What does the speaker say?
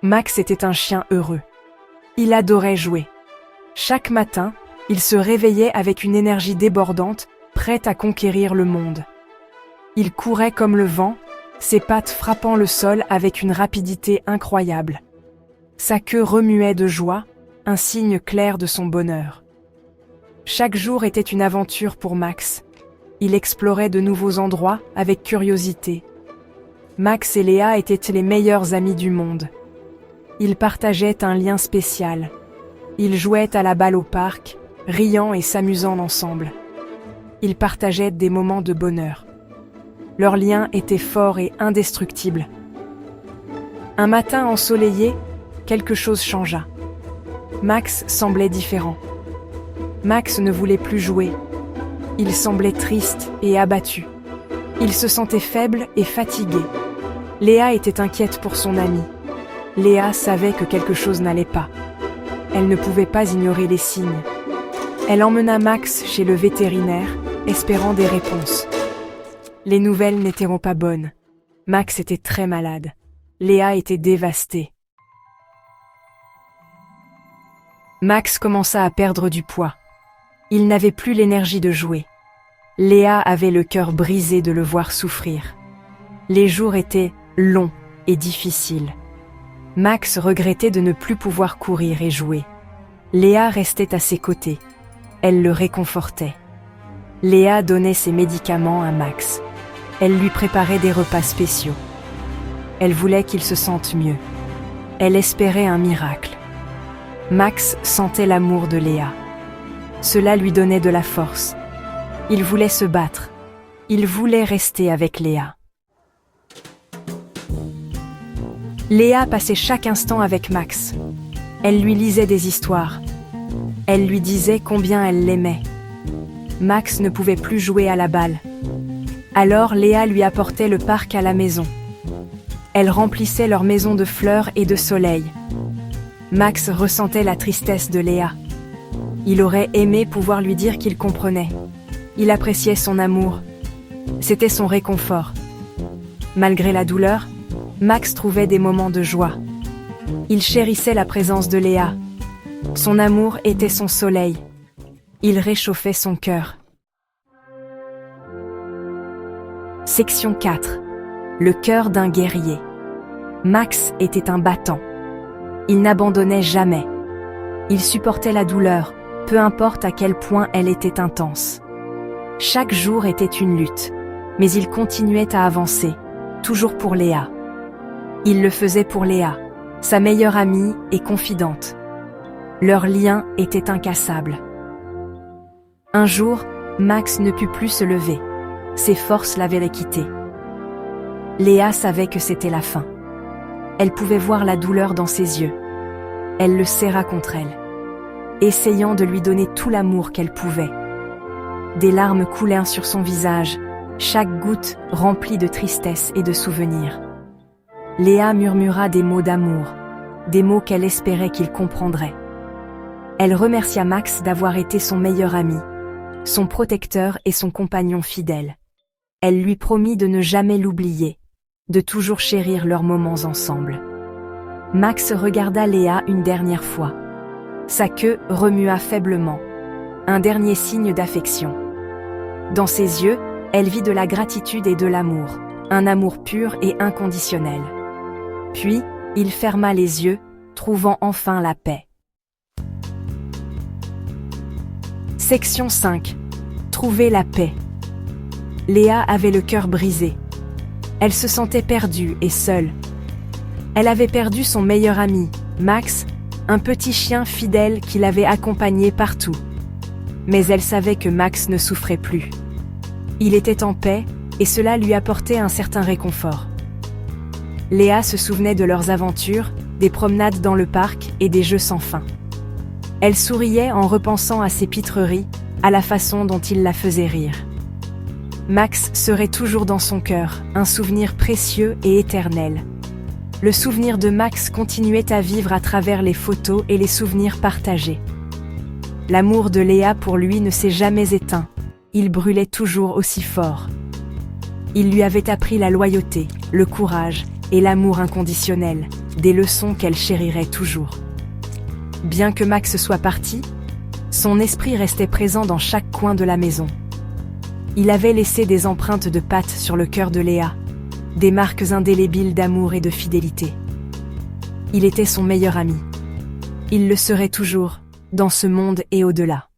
Max était un chien heureux. Il adorait jouer. Chaque matin, il se réveillait avec une énergie débordante, prête à conquérir le monde. Il courait comme le vent, ses pattes frappant le sol avec une rapidité incroyable. Sa queue remuait de joie, un signe clair de son bonheur. Chaque jour était une aventure pour Max. Il explorait de nouveaux endroits avec curiosité. Max et Léa étaient les meilleurs amis du monde. Ils partageaient un lien spécial. Ils jouaient à la balle au parc, riant et s'amusant ensemble. Ils partageaient des moments de bonheur. Leur lien était fort et indestructible. Un matin ensoleillé, quelque chose changea. Max semblait différent. Max ne voulait plus jouer. Il semblait triste et abattu. Il se sentait faible et fatigué. Léa était inquiète pour son ami. Léa savait que quelque chose n'allait pas. Elle ne pouvait pas ignorer les signes. Elle emmena Max chez le vétérinaire, espérant des réponses. Les nouvelles n'étaient pas bonnes. Max était très malade. Léa était dévastée. Max commença à perdre du poids. Il n'avait plus l'énergie de jouer. Léa avait le cœur brisé de le voir souffrir. Les jours étaient longs et difficiles. Max regrettait de ne plus pouvoir courir et jouer. Léa restait à ses côtés. Elle le réconfortait. Léa donnait ses médicaments à Max. Elle lui préparait des repas spéciaux. Elle voulait qu'il se sente mieux. Elle espérait un miracle. Max sentait l'amour de Léa. Cela lui donnait de la force. Il voulait se battre. Il voulait rester avec Léa. Léa passait chaque instant avec Max. Elle lui lisait des histoires. Elle lui disait combien elle l'aimait. Max ne pouvait plus jouer à la balle. Alors Léa lui apportait le parc à la maison. Elle remplissait leur maison de fleurs et de soleil. Max ressentait la tristesse de Léa. Il aurait aimé pouvoir lui dire qu'il comprenait. Il appréciait son amour. C'était son réconfort. Malgré la douleur, Max trouvait des moments de joie. Il chérissait la présence de Léa. Son amour était son soleil. Il réchauffait son cœur. Section 4. Le cœur d'un guerrier. Max était un battant. Il n'abandonnait jamais. Il supportait la douleur, peu importe à quel point elle était intense. Chaque jour était une lutte, mais il continuait à avancer, toujours pour Léa. Il le faisait pour Léa, sa meilleure amie et confidente. Leur lien était incassable. Un jour, Max ne put plus se lever. Ses forces l'avaient quitté. Léa savait que c'était la fin. Elle pouvait voir la douleur dans ses yeux. Elle le serra contre elle, essayant de lui donner tout l'amour qu'elle pouvait. Des larmes coulèrent sur son visage, chaque goutte remplie de tristesse et de souvenirs. Léa murmura des mots d'amour, des mots qu'elle espérait qu'il comprendrait. Elle remercia Max d'avoir été son meilleur ami, son protecteur et son compagnon fidèle. Elle lui promit de ne jamais l'oublier, de toujours chérir leurs moments ensemble. Max regarda Léa une dernière fois. Sa queue remua faiblement, un dernier signe d'affection. Dans ses yeux, elle vit de la gratitude et de l'amour, un amour pur et inconditionnel. Puis, il ferma les yeux, trouvant enfin la paix. Section 5. Trouver la paix. Léa avait le cœur brisé. Elle se sentait perdue et seule. Elle avait perdu son meilleur ami, Max, un petit chien fidèle qui l'avait accompagnée partout. Mais elle savait que Max ne souffrait plus. Il était en paix, et cela lui apportait un certain réconfort. Léa se souvenait de leurs aventures, des promenades dans le parc et des jeux sans fin. Elle souriait en repensant à ses pitreries, à la façon dont il la faisait rire. Max serait toujours dans son cœur, un souvenir précieux et éternel. Le souvenir de Max continuait à vivre à travers les photos et les souvenirs partagés. L'amour de Léa pour lui ne s'est jamais éteint, il brûlait toujours aussi fort. Il lui avait appris la loyauté, le courage et l'amour inconditionnel, des leçons qu'elle chérirait toujours. Bien que Max soit parti, son esprit restait présent dans chaque coin de la maison. Il avait laissé des empreintes de pattes sur le cœur de Léa, des marques indélébiles d'amour et de fidélité. Il était son meilleur ami. Il le serait toujours, dans ce monde et au-delà.